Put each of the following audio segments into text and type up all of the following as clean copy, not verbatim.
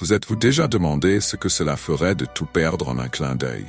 Vous êtes-vous déjà demandé ce que cela ferait de tout perdre en un clin d'œil?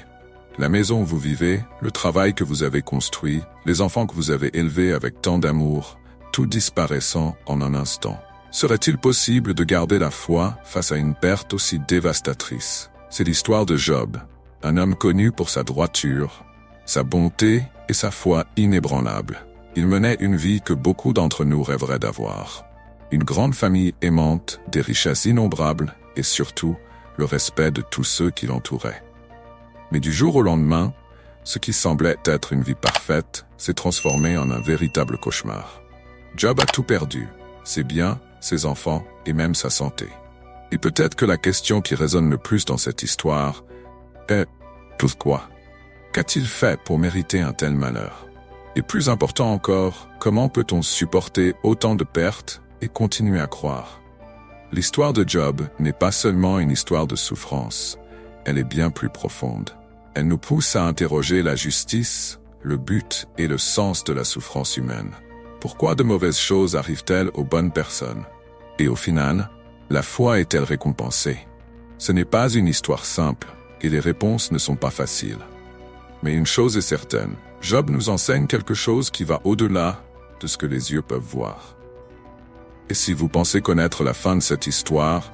La maison où vous vivez, le travail que vous avez construit, les enfants que vous avez élevés avec tant d'amour, tout disparaissant en un instant. Serait-il possible de garder la foi face à une perte aussi dévastatrice? C'est l'histoire de Job, un homme connu pour sa droiture, sa bonté et sa foi inébranlable. Il menait une vie que beaucoup d'entre nous rêveraient d'avoir. Une grande famille aimante, des richesses innombrables et surtout le respect de tous ceux qui l'entouraient. Mais du jour au lendemain, ce qui semblait être une vie parfaite s'est transformé en un véritable cauchemar. Job a tout perdu, ses biens, ses enfants et même sa santé. Et peut-être que la question qui résonne le plus dans cette histoire est « pourquoi » Qu'a-t-il fait pour mériter un tel malheur? Et plus important encore, comment peut-on supporter autant de pertes et continuer à croire? L'histoire de Job n'est pas seulement une histoire de souffrance, elle est bien plus profonde. Elle nous pousse à interroger la justice, le but et le sens de la souffrance humaine. Pourquoi de mauvaises choses arrivent-elles aux bonnes personnes? Et au final, la foi est-elle récompensée? Ce n'est pas une histoire simple, et les réponses ne sont pas faciles. Mais une chose est certaine, Job nous enseigne quelque chose qui va au-delà de ce que les yeux peuvent voir. Et si vous pensez connaître la fin de cette histoire,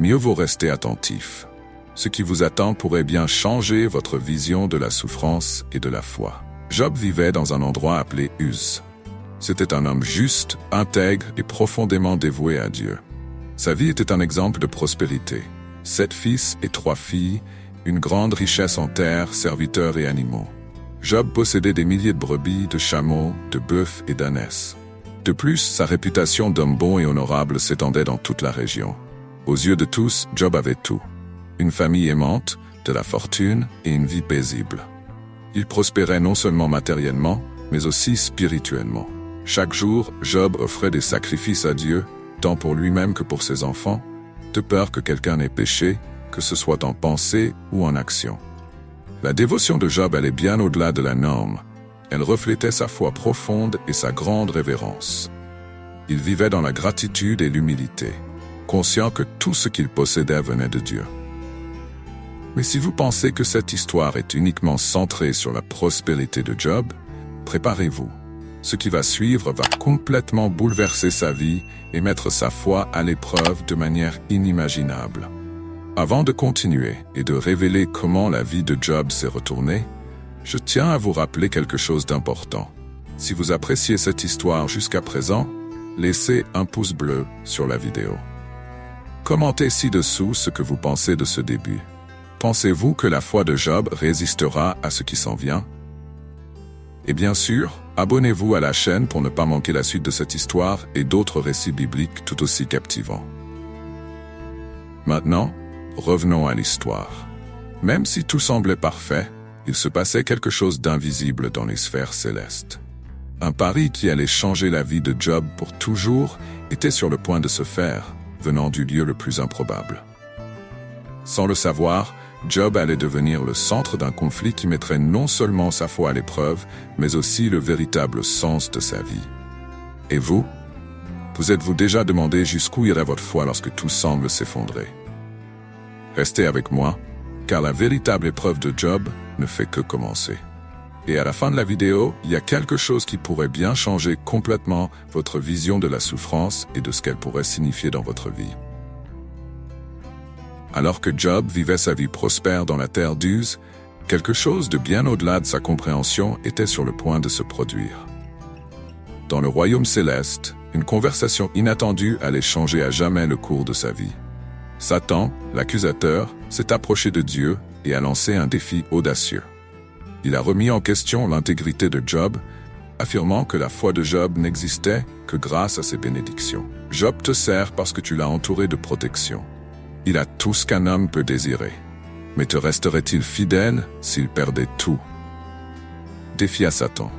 mieux vaut rester attentif. Ce qui vous attend pourrait bien changer votre vision de la souffrance et de la foi. Job vivait dans un endroit appelé Uz. C'était un homme juste, intègre et profondément dévoué à Dieu. Sa vie était un exemple de prospérité. 7 fils et 3 filles, une grande richesse en terre, serviteurs et animaux. Job possédait des milliers de brebis, de chameaux, de bœufs et d'ânesses. De plus, sa réputation d'homme bon et honorable s'étendait dans toute la région. Aux yeux de tous, Job avait tout. Une famille aimante, de la fortune et une vie paisible. Il prospérait non seulement matériellement, mais aussi spirituellement. Chaque jour, Job offrait des sacrifices à Dieu, tant pour lui-même que pour ses enfants, de peur que quelqu'un n'ait péché, que ce soit en pensée ou en action. La dévotion de Job allait bien au-delà de la norme. Elle reflétait sa foi profonde et sa grande révérence. Il vivait dans la gratitude et l'humilité, conscient que tout ce qu'il possédait venait de Dieu. Mais si vous pensez que cette histoire est uniquement centrée sur la prospérité de Job, préparez-vous. Ce qui va suivre va complètement bouleverser sa vie et mettre sa foi à l'épreuve de manière inimaginable. Avant de continuer et de révéler comment la vie de Job s'est retournée, je tiens à vous rappeler quelque chose d'important. Si vous appréciez cette histoire jusqu'à présent, laissez un pouce bleu sur la vidéo. Commentez ci-dessous ce que vous pensez de ce début. Pensez-vous que la foi de Job résistera à ce qui s'en vient? Et bien sûr, abonnez-vous à la chaîne pour ne pas manquer la suite de cette histoire et d'autres récits bibliques tout aussi captivants. Maintenant, revenons à l'histoire. Même si tout semblait parfait, il se passait quelque chose d'invisible dans les sphères célestes. Un pari qui allait changer la vie de Job pour toujours était sur le point de se faire, venant du lieu le plus improbable. Sans le savoir, Job allait devenir le centre d'un conflit qui mettrait non seulement sa foi à l'épreuve, mais aussi le véritable sens de sa vie. Et vous? Vous êtes-vous déjà demandé jusqu'où irait votre foi lorsque tout semble s'effondrer? Restez avec moi, car la véritable épreuve de Job ne fait que commencer. Et à la fin de la vidéo, il y a quelque chose qui pourrait bien changer complètement votre vision de la souffrance et de ce qu'elle pourrait signifier dans votre vie. Alors que Job vivait sa vie prospère dans la terre d'Uz, quelque chose de bien au-delà de sa compréhension était sur le point de se produire. Dans le royaume céleste, une conversation inattendue allait changer à jamais le cours de sa vie. Satan, l'accusateur, s'est approché de Dieu et a lancé un défi audacieux. Il a remis en question l'intégrité de Job, affirmant que la foi de Job n'existait que grâce à ses bénédictions. Job te sert parce que tu l'as entouré de protection. Il a tout ce qu'un homme peut désirer. Mais te resterait-il fidèle s'il perdait tout? Défi à Satan.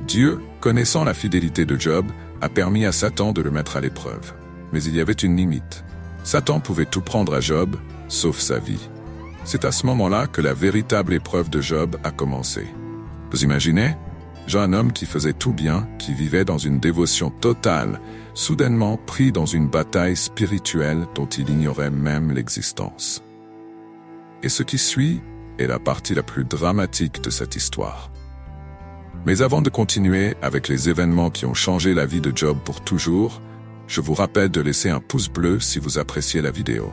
Dieu, connaissant la fidélité de Job, a permis à Satan de le mettre à l'épreuve. Mais il y avait une limite. Satan pouvait tout prendre à Job, sauf sa vie. C'est à ce moment-là que la véritable épreuve de Job a commencé. Vous imaginez? Jeune homme qui faisait tout bien, qui vivait dans une dévotion totale, soudainement pris dans une bataille spirituelle dont il ignorait même l'existence. Et ce qui suit est la partie la plus dramatique de cette histoire. Mais avant de continuer avec les événements qui ont changé la vie de Job pour toujours, je vous rappelle de laisser un pouce bleu si vous appréciez la vidéo.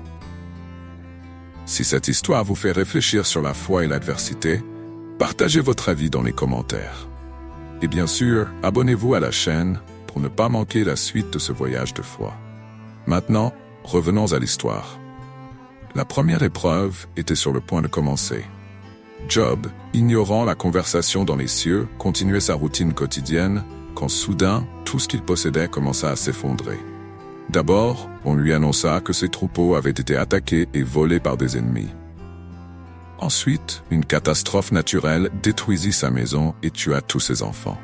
Si cette histoire vous fait réfléchir sur la foi et l'adversité, partagez votre avis dans les commentaires. Et bien sûr, abonnez-vous à la chaîne pour ne pas manquer la suite de ce voyage de foi. Maintenant, revenons à l'histoire. La première épreuve était sur le point de commencer. Job, ignorant la conversation dans les cieux, continuait sa routine quotidienne, quand soudain, tout ce qu'il possédait commença à s'effondrer. D'abord, on lui annonça que ses troupeaux avaient été attaqués et volés par des ennemis. Ensuite, une catastrophe naturelle détruisit sa maison et tua tous ses enfants.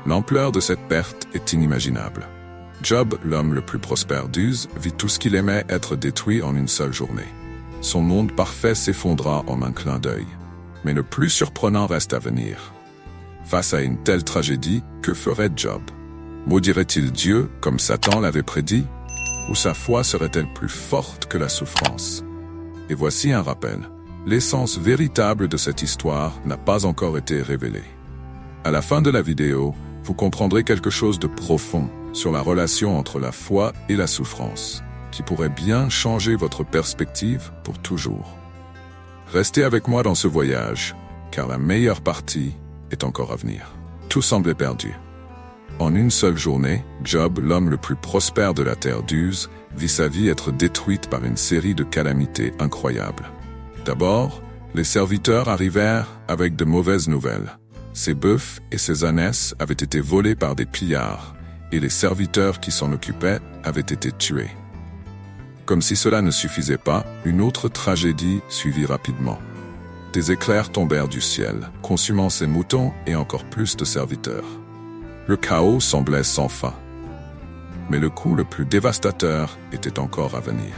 L'ampleur de cette perte est inimaginable. Job, l'homme le plus prospère d'Uz, vit tout ce qu'il aimait être détruit en une seule journée. Son monde parfait s'effondra en un clin d'œil. Mais le plus surprenant reste à venir. Face à une telle tragédie, que ferait Job? Maudirait-il Dieu, comme Satan l'avait prédit? Ou sa foi serait-elle plus forte que la souffrance? Et voici un rappel. L'essence véritable de cette histoire n'a pas encore été révélée. À la fin de la vidéo, vous comprendrez quelque chose de profond sur la relation entre la foi et la souffrance, qui pourrait bien changer votre perspective pour toujours. Restez avec moi dans ce voyage, car la meilleure partie est encore à venir. Tout semblait perdu. En une seule journée, Job, l'homme le plus prospère de la terre d'Uz, vit sa vie être détruite par une série de calamités incroyables. D'abord, les serviteurs arrivèrent avec de mauvaises nouvelles. Ses bœufs et ses ânesses avaient été volés par des pillards, et les serviteurs qui s'en occupaient avaient été tués. Comme si cela ne suffisait pas, une autre tragédie suivit rapidement. Des éclairs tombèrent du ciel, consumant ses moutons et encore plus de serviteurs. Le chaos semblait sans fin. Mais le coup le plus dévastateur était encore à venir.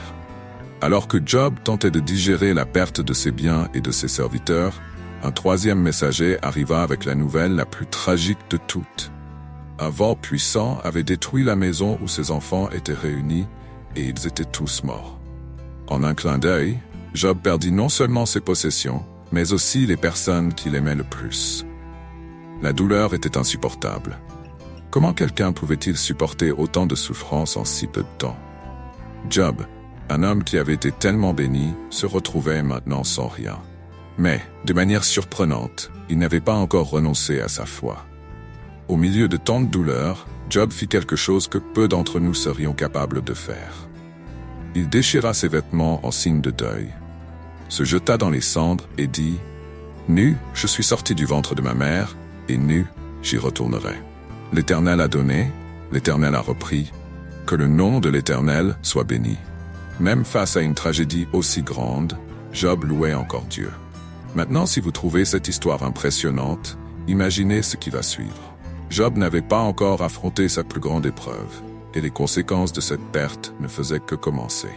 Alors que Job tentait de digérer la perte de ses biens et de ses serviteurs, un troisième messager arriva avec la nouvelle la plus tragique de toutes. Un vent puissant avait détruit la maison où ses enfants étaient réunis, et ils étaient tous morts. En un clin d'œil, Job perdit non seulement ses possessions, mais aussi les personnes qu'il aimait le plus. La douleur était insupportable. Comment quelqu'un pouvait-il supporter autant de souffrance en si peu de temps? Job, un homme qui avait été tellement béni, se retrouvait maintenant sans rien. Mais, de manière surprenante, il n'avait pas encore renoncé à sa foi. Au milieu de tant de douleurs, Job fit quelque chose que peu d'entre nous serions capables de faire. Il déchira ses vêtements en signe de deuil, se jeta dans les cendres et dit « Nu, je suis sorti du ventre de ma mère, et nu, j'y retournerai. L'Éternel a donné, l'Éternel a repris, que le nom de l'Éternel soit béni. » Même face à une tragédie aussi grande, Job louait encore Dieu. Maintenant, si vous trouvez cette histoire impressionnante, imaginez ce qui va suivre. Job n'avait pas encore affronté sa plus grande épreuve, et les conséquences de cette perte ne faisaient que commencer.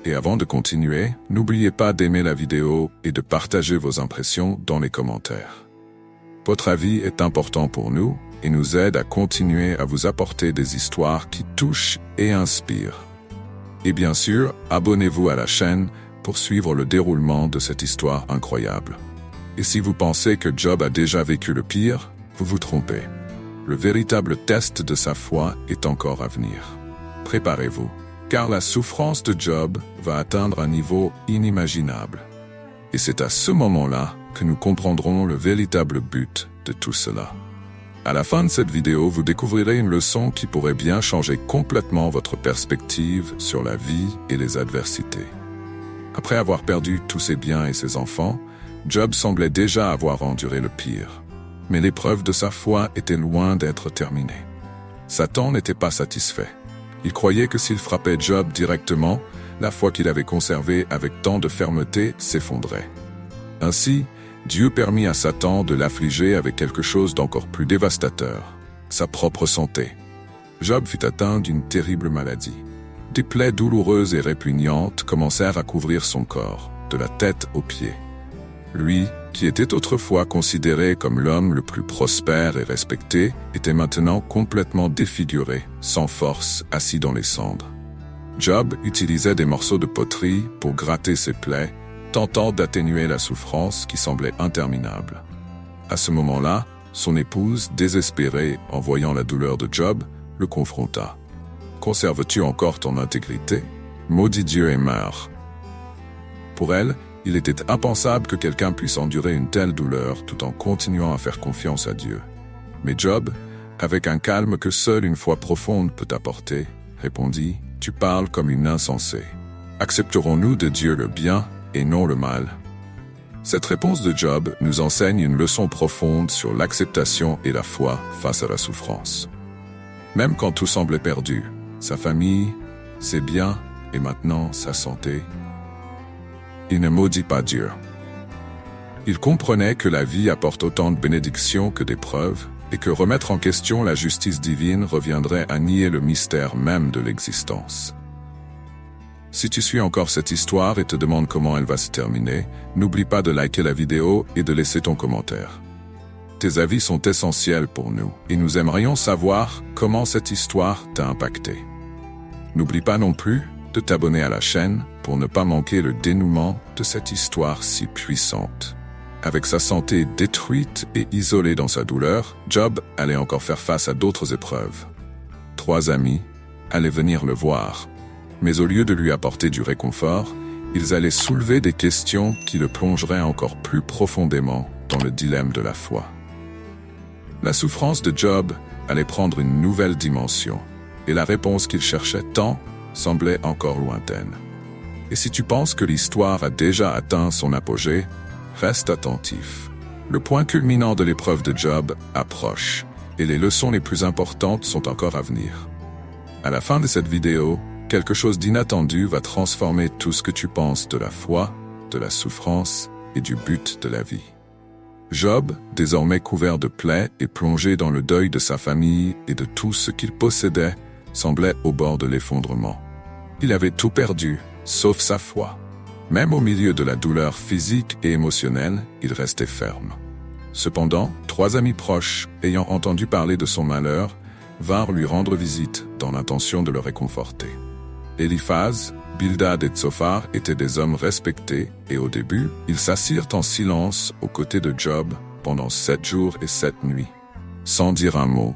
Et avant de continuer, n'oubliez pas d'aimer la vidéo et de partager vos impressions dans les commentaires. Votre avis est important pour nous et nous aide à continuer à vous apporter des histoires qui touchent et inspirent. Et bien sûr, abonnez-vous à la chaîne pour suivre le déroulement de cette histoire incroyable. Et si vous pensez que Job a déjà vécu le pire, vous vous trompez. Le véritable test de sa foi est encore à venir. Préparez-vous, car la souffrance de Job va atteindre un niveau inimaginable. Et c'est à ce moment-là que nous comprendrons le véritable but de tout cela. À la fin de cette vidéo, vous découvrirez une leçon qui pourrait bien changer complètement votre perspective sur la vie et les adversités. Après avoir perdu tous ses biens et ses enfants, Job semblait déjà avoir enduré le pire. Mais l'épreuve de sa foi était loin d'être terminée. Satan n'était pas satisfait. Il croyait que s'il frappait Job directement, la foi qu'il avait conservée avec tant de fermeté s'effondrait. Ainsi, Dieu permit à Satan de l'affliger avec quelque chose d'encore plus dévastateur, sa propre santé. Job fut atteint d'une terrible maladie. Des plaies douloureuses et répugnantes commencèrent à couvrir son corps, de la tête aux pieds. Lui, qui était autrefois considéré comme l'homme le plus prospère et respecté, était maintenant complètement défiguré, sans force, assis dans les cendres. Job utilisait des morceaux de poterie pour gratter ses plaies, tentant d'atténuer la souffrance qui semblait interminable. À ce moment-là, son épouse, désespérée en voyant la douleur de Job, le confronta. « Conserves-tu encore ton intégrité? Maudit Dieu et meurs. » Pour elle, il était impensable que quelqu'un puisse endurer une telle douleur tout en continuant à faire confiance à Dieu. Mais Job, avec un calme que seule une foi profonde peut apporter, répondit « Tu parles comme une insensée. Accepterons-nous de Dieu le bien et non le mal ?» Cette réponse de Job nous enseigne une leçon profonde sur l'acceptation et la foi face à la souffrance. Même quand tout semblait perdu, sa famille, ses biens et maintenant sa santé, il ne maudit pas Dieu. Il comprenait que la vie apporte autant de bénédictions que d'épreuves et que remettre en question la justice divine reviendrait à nier le mystère même de l'existence. Si tu suis encore cette histoire et te demandes comment elle va se terminer, n'oublie pas de liker la vidéo et de laisser ton commentaire. Tes avis sont essentiels pour nous et nous aimerions savoir comment cette histoire t'a impacté. N'oublie pas non plus de t'abonner à la chaîne pour ne pas manquer le dénouement de cette histoire si puissante. Avec sa santé détruite et isolée dans sa douleur, Job allait encore faire face à d'autres épreuves. 3 amis allaient venir le voir, mais au lieu de lui apporter du réconfort, ils allaient soulever des questions qui le plongeraient encore plus profondément dans le dilemme de la foi. La souffrance de Job allait prendre une nouvelle dimension, et la réponse qu'il cherchait tant semblait encore lointaine. Et si tu penses que l'histoire a déjà atteint son apogée, reste attentif. Le point culminant de l'épreuve de Job approche, et les leçons les plus importantes sont encore à venir. À la fin de cette vidéo, quelque chose d'inattendu va transformer tout ce que tu penses de la foi, de la souffrance et du but de la vie. Job, désormais couvert de plaies et plongé dans le deuil de sa famille et de tout ce qu'il possédait, semblait au bord de l'effondrement. Il avait tout perdu, sauf sa foi. Même au milieu de la douleur physique et émotionnelle, il restait ferme. Cependant, 3 amis proches, ayant entendu parler de son malheur, vinrent lui rendre visite dans l'intention de le réconforter. Éliphaz, Bildad et Tsophar étaient des hommes respectés et au début, ils s'assirent en silence aux côtés de Job pendant 7 jours et 7 nuits, sans dire un mot,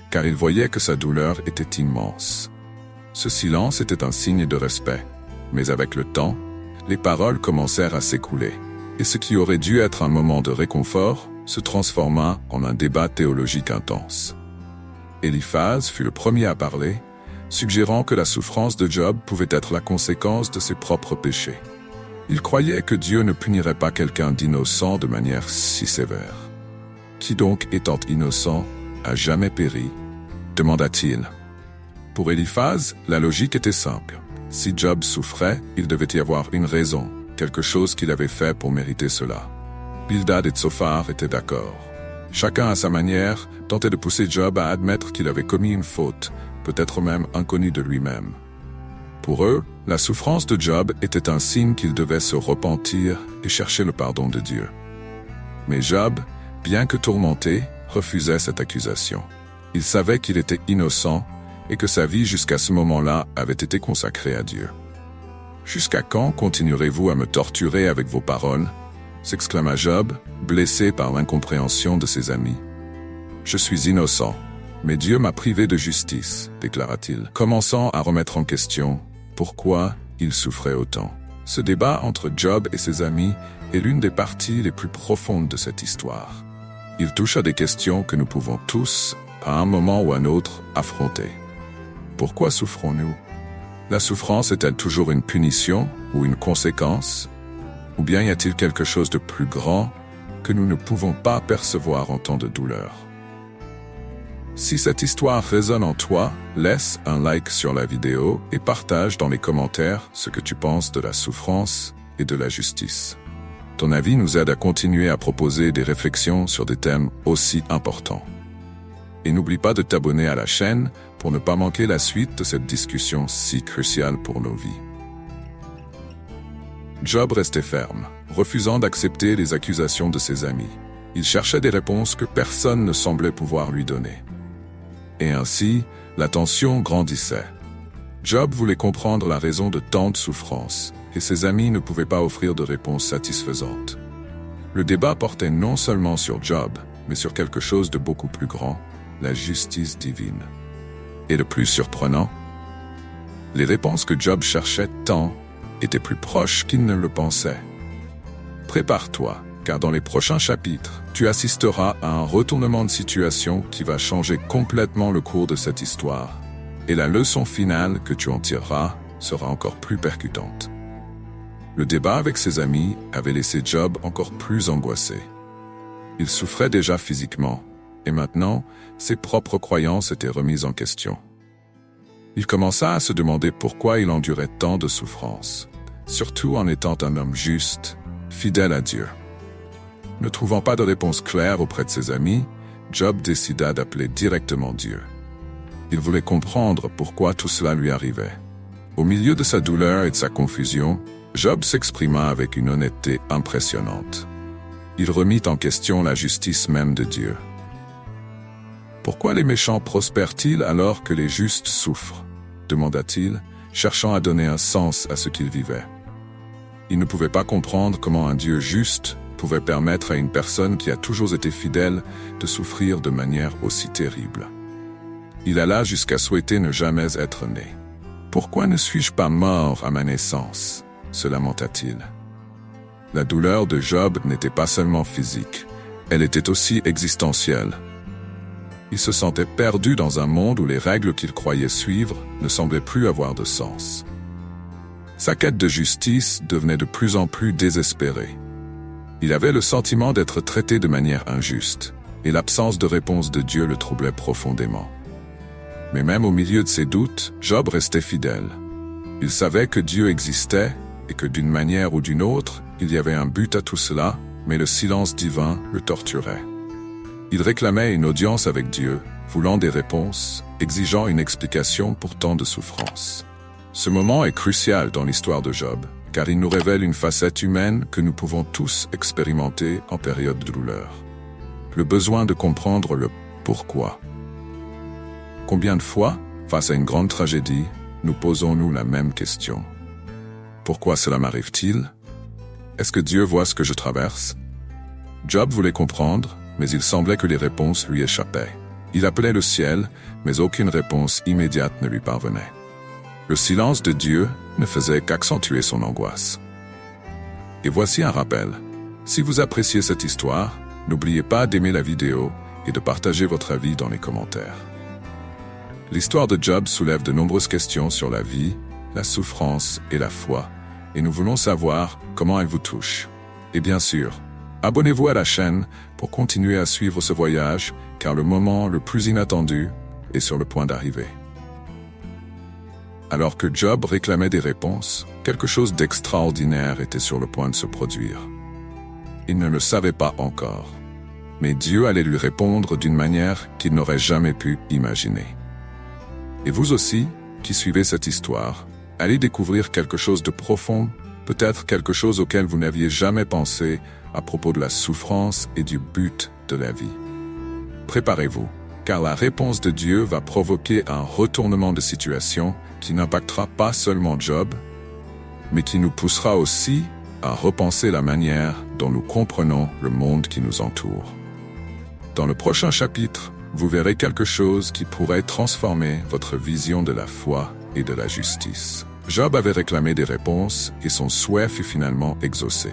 car ils voyaient que sa douleur était immense. Ce silence était un signe de respect, mais avec le temps, les paroles commencèrent à s'écouler, et ce qui aurait dû être un moment de réconfort se transforma en un débat théologique intense. Éliphaz fut le premier à parler, suggérant que la souffrance de Job pouvait être la conséquence de ses propres péchés. Il croyait que Dieu ne punirait pas quelqu'un d'innocent de manière si sévère. « Qui donc, étant innocent, a jamais péri ?» demanda-t-il. Pour Éliphaz, la logique était simple. Si Job souffrait, il devait y avoir une raison, quelque chose qu'il avait fait pour mériter cela. Bildad et Tsophar étaient d'accord. Chacun à sa manière tentait de pousser Job à admettre qu'il avait commis une faute, peut-être même inconnue de lui-même. Pour eux, la souffrance de Job était un signe qu'il devait se repentir et chercher le pardon de Dieu. Mais Job, bien que tourmenté, refusait cette accusation. Il savait qu'il était innocent et que sa vie jusqu'à ce moment-là avait été consacrée à Dieu. « Jusqu'à quand continuerez-vous à me torturer avec vos paroles ?» s'exclama Job, blessé par l'incompréhension de ses amis. « Je suis innocent, mais Dieu m'a privé de justice, déclara-t-il, commençant à remettre en question pourquoi il souffrait autant. Ce débat entre Job et ses amis est l'une des parties les plus profondes de cette histoire. Il touche à des questions que nous pouvons tous, à un moment ou à un autre, affronter. Pourquoi souffrons-nous? La souffrance est-elle toujours une punition ou une conséquence? Ou bien y a-t-il quelque chose de plus grand que nous ne pouvons pas percevoir en temps de douleur? Si cette histoire résonne en toi, laisse un like sur la vidéo et partage dans les commentaires ce que tu penses de la souffrance et de la justice. Ton avis nous aide à continuer à proposer des réflexions sur des thèmes aussi importants. Et n'oublie pas de t'abonner à la chaîne pour ne pas manquer la suite de cette discussion si cruciale pour nos vies. Job restait ferme, refusant d'accepter les accusations de ses amis. Il cherchait des réponses que personne ne semblait pouvoir lui donner. Et ainsi, la tension grandissait. Job voulait comprendre la raison de tant de souffrances, et ses amis ne pouvaient pas offrir de réponse satisfaisante. Le débat portait non seulement sur Job, mais sur quelque chose de beaucoup plus grand, la justice divine. Et le plus surprenant, les réponses que Job cherchait tant étaient plus proches qu'il ne le pensait. Prépare-toi, car dans les prochains chapitres, tu assisteras à un retournement de situation qui va changer complètement le cours de cette histoire. Et la leçon finale que tu en tireras sera encore plus percutante. Le débat avec ses amis avait laissé Job encore plus angoissé. Il souffrait déjà physiquement, et maintenant, ses propres croyances étaient remises en question. Il commença à se demander pourquoi il endurait tant de souffrances, surtout en étant un homme juste, fidèle à Dieu. Ne trouvant pas de réponse claire auprès de ses amis, Job décida d'appeler directement Dieu. Il voulait comprendre pourquoi tout cela lui arrivait. Au milieu de sa douleur et de sa confusion, Job s'exprima avec une honnêteté impressionnante. Il remit en question la justice même de Dieu. Pourquoi les méchants prospèrent-ils alors que les justes souffrent? Demanda-t-il, cherchant à donner un sens à ce qu'il vivait. Il ne pouvait pas comprendre comment un Dieu juste pouvait permettre à une personne qui a toujours été fidèle de souffrir de manière aussi terrible. Il alla jusqu'à souhaiter ne jamais être né. « Pourquoi ne suis-je pas mort à ma naissance ?» se lamenta-t-il. La douleur de Job n'était pas seulement physique, elle était aussi existentielle. Il se sentait perdu dans un monde où les règles qu'il croyait suivre ne semblaient plus avoir de sens. Sa quête de justice devenait de plus en plus désespérée. Il avait le sentiment d'être traité de manière injuste, et l'absence de réponse de Dieu le troublait profondément. Mais même au milieu de ses doutes, Job restait fidèle. Il savait que Dieu existait et que d'une manière ou d'une autre, il y avait un but à tout cela, mais le silence divin le torturait. Il réclamait une audience avec Dieu, voulant des réponses, exigeant une explication pour tant de souffrances. Ce moment est crucial dans l'histoire de Job, car il nous révèle une facette humaine que nous pouvons tous expérimenter en période de douleur. Le besoin de comprendre le pourquoi. Combien de fois, face à une grande tragédie, nous posons-nous la même question? Pourquoi cela m'arrive-t-il? Est-ce que Dieu voit ce que je traverse? Job voulait comprendre, mais il semblait que les réponses lui échappaient. Il appelait le ciel, mais aucune réponse immédiate ne lui parvenait. Le silence de Dieu ne faisait qu'accentuer son angoisse. Et voici un rappel. Si vous appréciez cette histoire, n'oubliez pas d'aimer la vidéo et de partager votre avis dans les commentaires. L'histoire de Job soulève de nombreuses questions sur la vie, la souffrance et la foi, et nous voulons savoir comment elle vous touche. Et bien sûr, abonnez-vous à la chaîne pour continuer à suivre ce voyage, car le moment le plus inattendu est sur le point d'arriver. Alors que Job réclamait des réponses, quelque chose d'extraordinaire était sur le point de se produire. Il ne le savait pas encore, mais Dieu allait lui répondre d'une manière qu'il n'aurait jamais pu imaginer. Et vous aussi, qui suivez cette histoire, allez découvrir quelque chose de profond, peut-être quelque chose auquel vous n'aviez jamais pensé à propos de la souffrance et du but de la vie. Préparez-vous, car la réponse de Dieu va provoquer un retournement de situation qui n'impactera pas seulement Job, mais qui nous poussera aussi à repenser la manière dont nous comprenons le monde qui nous entoure. Dans le prochain chapitre, vous verrez quelque chose qui pourrait transformer votre vision de la foi et de la justice. Job avait réclamé des réponses et son souhait fut finalement exaucé.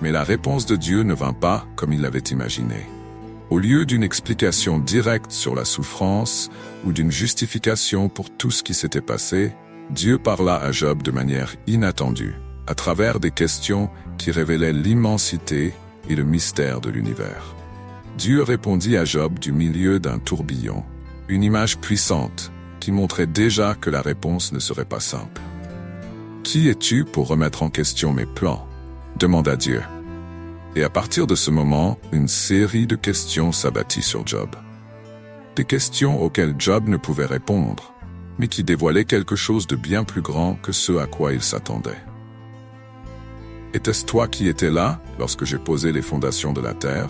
Mais la réponse de Dieu ne vint pas comme il l'avait imaginé. Au lieu d'une explication directe sur la souffrance ou d'une justification pour tout ce qui s'était passé, Dieu parla à Job de manière inattendue, à travers des questions qui révélaient l'immensité et le mystère de l'univers. Dieu répondit à Job du milieu d'un tourbillon, une image puissante qui montrait déjà que la réponse ne serait pas simple. « Qui es-tu pour remettre en question mes plans ?» demanda Dieu. Et à partir de ce moment, une série de questions s'abattit sur Job. Des questions auxquelles Job ne pouvait répondre, mais qui dévoilaient quelque chose de bien plus grand que ce à quoi il s'attendait. Était-ce toi qui étais là lorsque j'ai posé les fondations de la terre?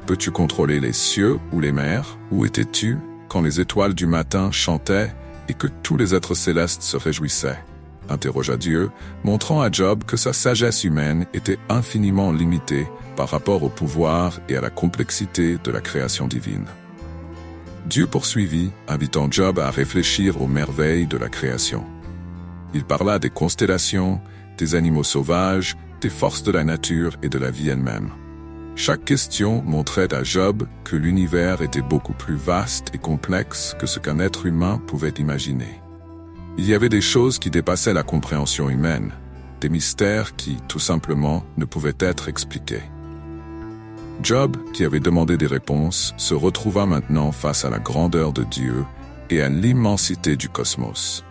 Peux-tu contrôler les cieux ou les mers? Où étais-tu quand les étoiles du matin chantaient et que tous les êtres célestes se réjouissaient? Interrogea Dieu, montrant à Job que sa sagesse humaine était infiniment limitée par rapport au pouvoir et à la complexité de la création divine. Dieu poursuivit, invitant Job à réfléchir aux merveilles de la création. Il parla des constellations, des animaux sauvages, des forces de la nature et de la vie elle-même. Chaque question montrait à Job que l'univers était beaucoup plus vaste et complexe que ce qu'un être humain pouvait imaginer. Il y avait des choses qui dépassaient la compréhension humaine, des mystères qui, tout simplement, ne pouvaient être expliqués. Job, qui avait demandé des réponses, se retrouva maintenant face à la grandeur de Dieu et à l'immensité du cosmos.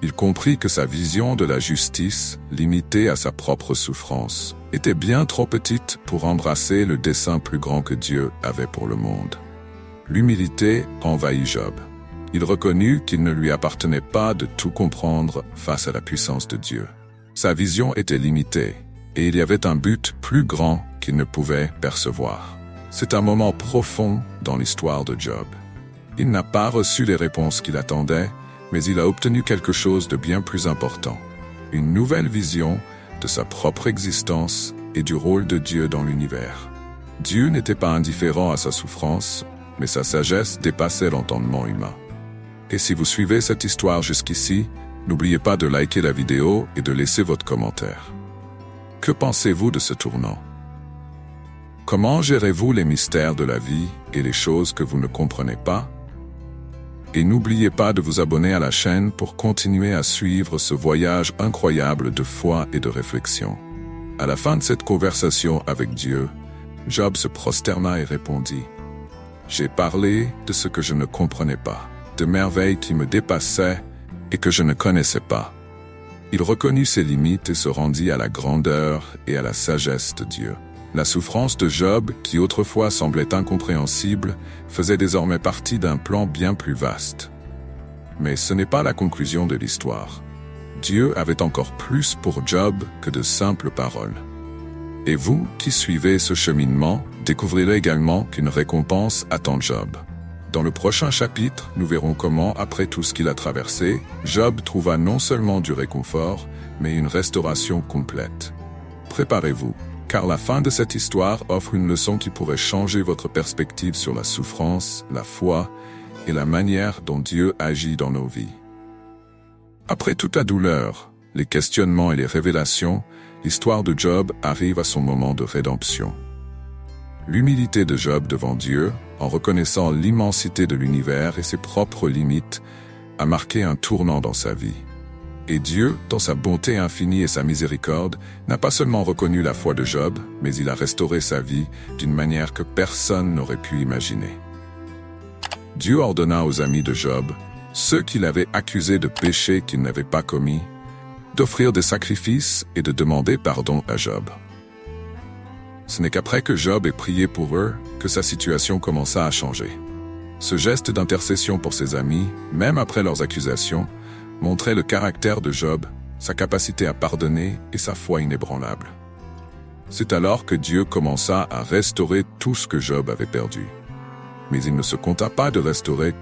Il comprit que sa vision de la justice, limitée à sa propre souffrance, était bien trop petite pour embrasser le dessein plus grand que Dieu avait pour le monde. L'humilité envahit Job. Il reconnut qu'il ne lui appartenait pas de tout comprendre face à la puissance de Dieu. Sa vision était limitée, et il y avait un but plus grand qu'il ne pouvait percevoir. C'est un moment profond dans l'histoire de Job. Il n'a pas reçu les réponses qu'il attendait, mais il a obtenu quelque chose de bien plus important. Une nouvelle vision de sa propre existence et du rôle de Dieu dans l'univers. Dieu n'était pas indifférent à sa souffrance, mais sa sagesse dépassait l'entendement humain. Et si vous suivez cette histoire jusqu'ici, n'oubliez pas de liker la vidéo et de laisser votre commentaire. Que pensez-vous de ce tournant? Comment gérez-vous les mystères de la vie et les choses que vous ne comprenez pas? Et n'oubliez pas de vous abonner à la chaîne pour continuer à suivre ce voyage incroyable de foi et de réflexion. À la fin de cette conversation avec Dieu, Job se prosterna et répondit: « J'ai parlé de ce que je ne comprenais pas, de merveilles qui me dépassaient et que je ne connaissais pas. » Il reconnut ses limites et se rendit à la grandeur et à la sagesse de Dieu. La souffrance de Job, qui autrefois semblait incompréhensible, faisait désormais partie d'un plan bien plus vaste. Mais ce n'est pas la conclusion de l'histoire. Dieu avait encore plus pour Job que de simples paroles. Et vous, qui suivez ce cheminement, découvrirez également qu'une récompense attend Job. Dans le prochain chapitre, nous verrons comment, après tout ce qu'il a traversé, Job trouva non seulement du réconfort, mais une restauration complète. Préparez-vous, car la fin de cette histoire offre une leçon qui pourrait changer votre perspective sur la souffrance, la foi et la manière dont Dieu agit dans nos vies. Après toute la douleur, les questionnements et les révélations, l'histoire de Job arrive à son moment de rédemption. L'humilité de Job devant Dieu, en reconnaissant l'immensité de l'univers et ses propres limites, a marqué un tournant dans sa vie. Et Dieu, dans sa bonté infinie et sa miséricorde, n'a pas seulement reconnu la foi de Job, mais il a restauré sa vie d'une manière que personne n'aurait pu imaginer. Dieu ordonna aux amis de Job, ceux qui l'avaient accusé de péchés qu'il n'avait pas commis, d'offrir des sacrifices et de demander pardon à Job. Ce n'est qu'après que Job ait prié pour eux que sa situation commença à changer. Ce geste d'intercession pour ses amis, même après leurs accusations, montrait le caractère de Job, sa capacité à pardonner et sa foi inébranlable. C'est alors que Dieu commença à restaurer tout ce que Job avait perdu. Mais il ne se contenta pas de restaurer,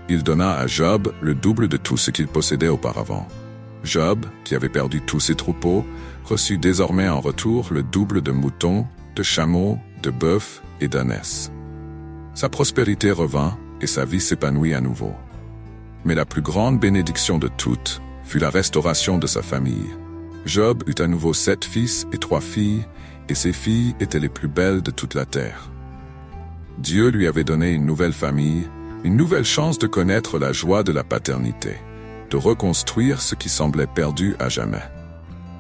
il donna à Job le double de tout ce qu'il possédait auparavant. Job, qui avait perdu tous ses troupeaux, reçut désormais en retour le double de moutons, de chameaux, de bœufs et d'ânesses. Sa prospérité revint et sa vie s'épanouit à nouveau. Mais la plus grande bénédiction de toutes fut la restauration de sa famille. Job eut à nouveau 7 fils et 3 filles, et ces filles étaient les plus belles de toute la terre. Dieu lui avait donné une nouvelle famille, une nouvelle chance de connaître la joie de la paternité, de reconstruire ce qui semblait perdu à jamais.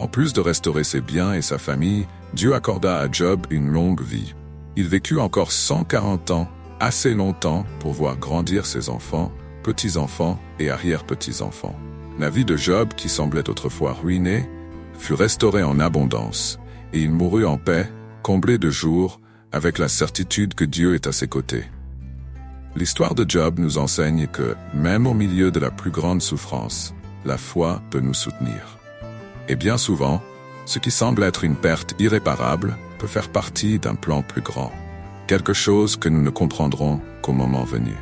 En plus de restaurer ses biens et sa famille, Dieu accorda à Job une longue vie. Il vécut encore 140 ans, assez longtemps pour voir grandir ses enfants, petits-enfants et arrière-petits-enfants. La vie de Job, qui semblait autrefois ruinée, fut restaurée en abondance, et il mourut en paix, comblé de jour, avec la certitude que Dieu est à ses côtés. L'histoire de Job nous enseigne que, même au milieu de la plus grande souffrance, la foi peut nous soutenir. Et bien souvent, Ce qui semble être une perte irréparable peut faire partie d'un plan plus grand. Quelque chose que nous ne comprendrons qu'au moment venu.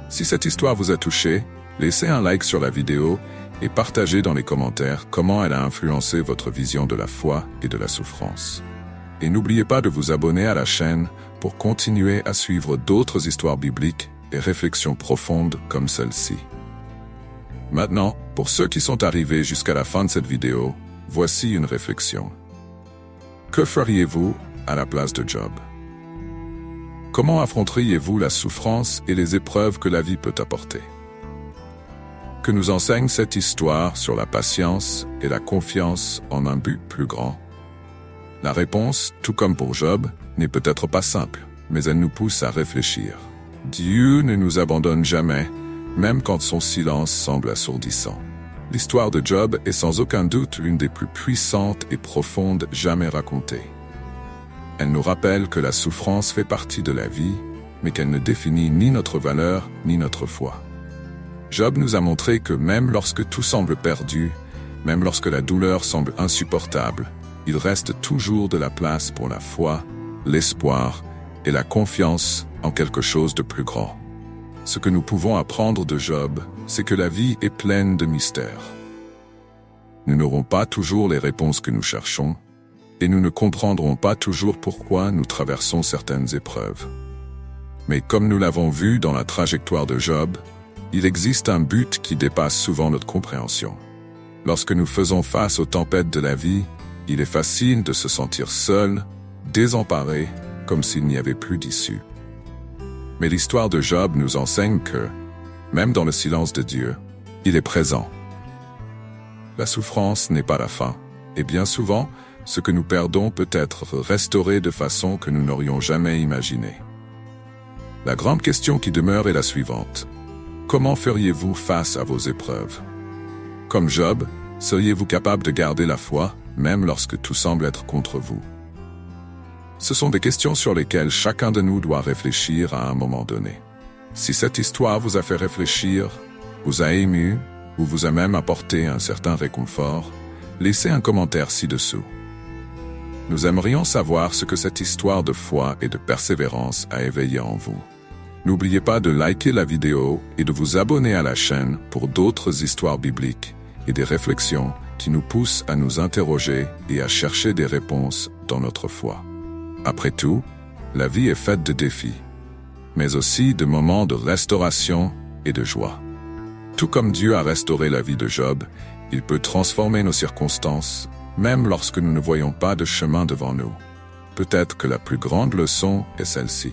Si cette histoire vous a touché, laissez un like sur la vidéo et partagez dans les commentaires comment elle a influencé votre vision de la foi et de la souffrance. Et n'oubliez pas de vous abonner à la chaîne pour continuer à suivre d'autres histoires bibliques et réflexions profondes comme celle-ci. Maintenant, pour ceux qui sont arrivés jusqu'à la fin de cette vidéo, voici une réflexion. Que feriez-vous à la place de Job? Comment affronteriez-vous la souffrance et les épreuves que la vie peut apporter? Que nous enseigne cette histoire sur la patience et la confiance en un but plus grand? La réponse, tout comme pour Job, n'est peut-être pas simple, mais elle nous pousse à réfléchir. Dieu ne nous abandonne jamais, même quand son silence semble assourdissant. L'histoire de Job est sans aucun doute l'une des plus puissantes et profondes jamais racontées. Elle nous rappelle que la souffrance fait partie de la vie, mais qu'elle ne définit ni notre valeur ni notre foi. Job nous a montré que même lorsque tout semble perdu, même lorsque la douleur semble insupportable, il reste toujours de la place pour la foi, l'espoir et la confiance en quelque chose de plus grand. Ce que nous pouvons apprendre de Job, c'est que la vie est pleine de mystères. Nous n'aurons pas toujours les réponses que nous cherchons, et nous ne comprendrons pas toujours pourquoi nous traversons certaines épreuves. Mais comme nous l'avons vu dans la trajectoire de Job, il existe un but qui dépasse souvent notre compréhension. Lorsque nous faisons face aux tempêtes de la vie, il est facile de se sentir seul, désemparé, comme s'il n'y avait plus d'issue. Mais l'histoire de Job nous enseigne que, même dans le silence de Dieu, il est présent. La souffrance n'est pas la fin, et bien souvent, ce que nous perdons peut être restauré de façon que nous n'aurions jamais imaginée. La grande question qui demeure est la suivante. Comment feriez-vous face à vos épreuves? Comme Job, seriez-vous capable de garder la foi, même lorsque tout semble être contre vous? Ce sont des questions sur lesquelles chacun de nous doit réfléchir à un moment donné. Si cette histoire vous a fait réfléchir, vous a ému, ou vous a même apporté un certain réconfort, laissez un commentaire ci-dessous. Nous aimerions savoir ce que cette histoire de foi et de persévérance a éveillé en vous. N'oubliez pas de liker la vidéo et de vous abonner à la chaîne pour d'autres histoires bibliques et des réflexions qui nous poussent à nous interroger et à chercher des réponses dans notre foi. Après tout, la vie est faite de défis, mais aussi de moments de restauration et de joie. Tout comme Dieu a restauré la vie de Job, il peut transformer nos circonstances, même lorsque nous ne voyons pas de chemin devant nous. Peut-être que la plus grande leçon est celle-ci.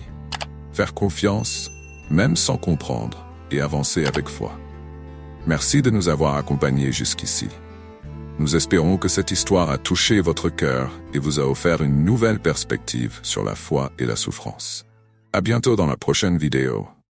Faire confiance, même sans comprendre, et avancer avec foi. Merci de nous avoir accompagnés jusqu'ici. Nous espérons que cette histoire a touché votre cœur et vous a offert une nouvelle perspective sur la foi et la souffrance. À bientôt dans la prochaine vidéo.